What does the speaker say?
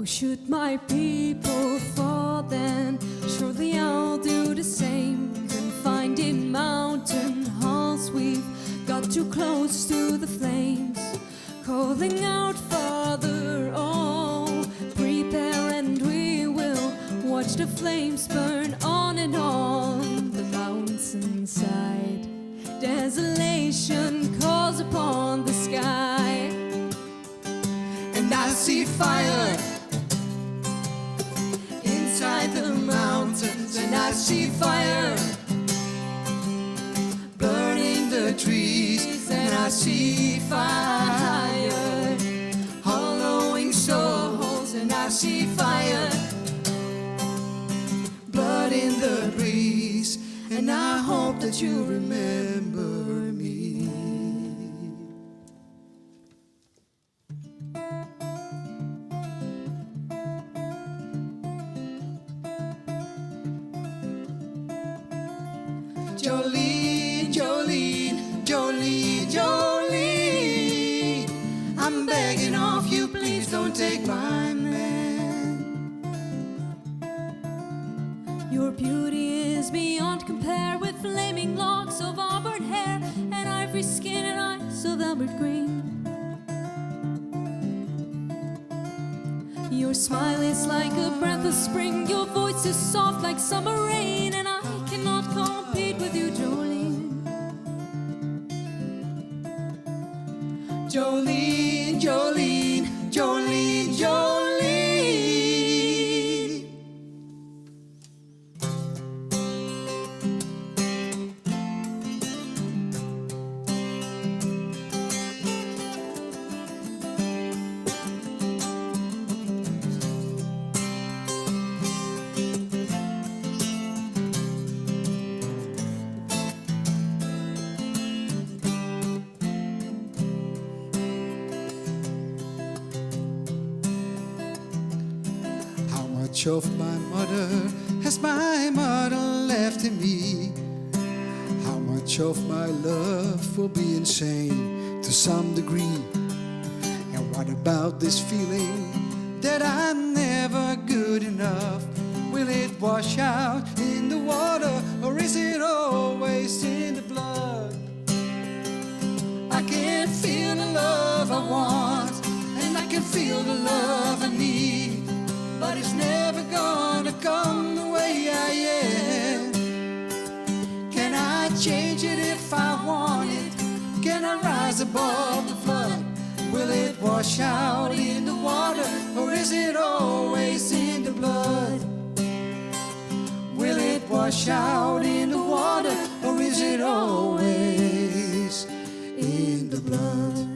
should my people fall, then surely I'll do the same. Confined in mountain halls, we've got too close to the flames. Calling out, Father, oh, prepare and we will watch the flames burn on and on the mountainside. Desolation calls upon the sky, and I see fire inside the mountains, and I see fire burning the trees, and I see fire hollowing souls, and I see fire, blood in the breeze, and I hope that you remember me. Jolene, Jolene, Jolene, Jolene, I'm begging of you, please don't take my man. Your beauty is beyond compare, with flaming locks of auburn hair and ivory skin and eyes of velvet green. Your smile is like a breath of spring, your voice is soft like summer rain, and I cannot compete with you, Jolene. Jolene, Jolene, Jolene, Jolene. Of my mother has my mother left in me? How much of my love will be insane to some degree? And what about this feeling that I'm never good enough? Will it wash out in the water, or is it always in the blood? I can feel the love I want, and I can feel the love I need, but it's never gonna come the way I am. Can I change it if I want it? Can I rise above the flood? Will it wash out in the water, or is it always in the blood? Will it wash out in the water, or is it always in the blood?